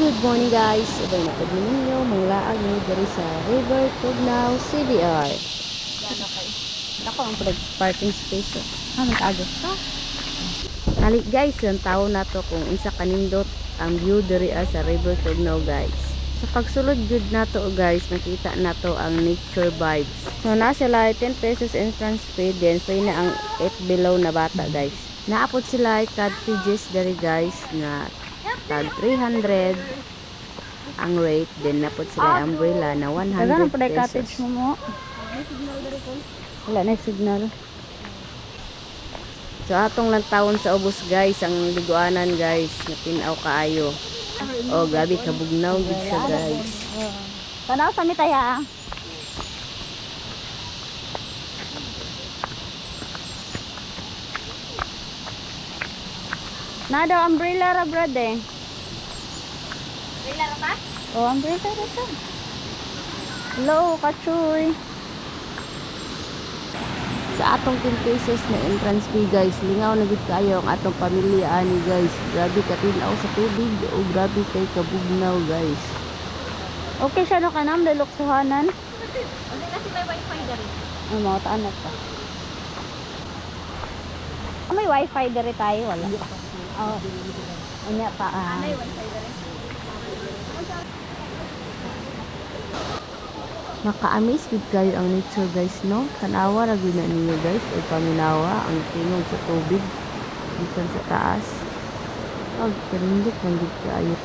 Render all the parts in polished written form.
Good morning guys. Sabay na pag ninyo mga laag ni dari sa River Tugnaw CDR. Ako ang parking space. Nag-agos ka. Ali guys, yung tao na to kung isa kanindot ang view dari sa River Tugnaw guys. Sa pagsulod jud na to guys, nakita na to ang nature vibes. So na sila 10 pesos entrance fee, then free na ang 8 below na bata guys. Naapot sila cottages dari guys na tag 300 ang rate, din napot sila umbrella na 100 pesos. Wala na signal. So atong lang taon sa ubos guys ang liguanan guys, natinaw kaayo. Oh gabi kabugnaw gid siya guys. Tanaw sa mitaya. Na daw umbrella ra brad eh. Umbrella ra ba? Oh, umbrella ra ta. Hello, kachoy. Sa atong 10 pesos na entrance fee guys, lingaw na gid kayo ang atong pamilya ani guys. Grabe katinaw sa tubig o grabe kay kabugnaw guys. Okay siya no kanam daluksuhanan. Hindi kasi may wifi diri. Ay mo taanat pa. May wifi diri tayo wala. Oh. Anya pa ah. May wifi diri. Maka-amaze gid kayo ang nature guys no. Tanawa ra gyud na ninyo guys o paminawa ang tingog sa tubig gikan sa taas. Og kalindot man gid kayo.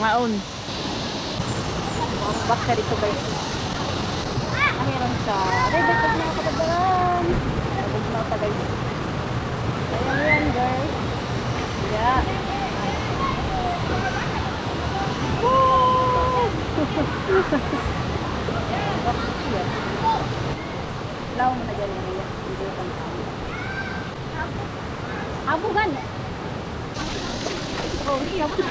Ngaon. Back ka dito guys. Meron sa River Tugnaw Kabagaran. Tugnaw ta guys. Ayan yan guys. Yeah. Woo! Law mo na dyan nila. Hindi ko kami. Abugan. Oh, siya pa.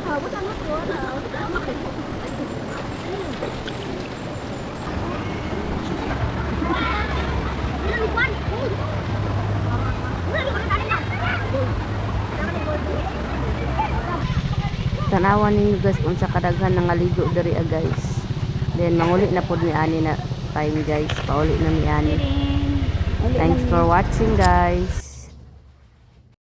Abot ano ko na. Tanawan ninyo guys kung sa kadaghan ng aligo diri guys. Then manguli na pod mi ani na time guys. Pauli na mi ani. Thanks for watching guys.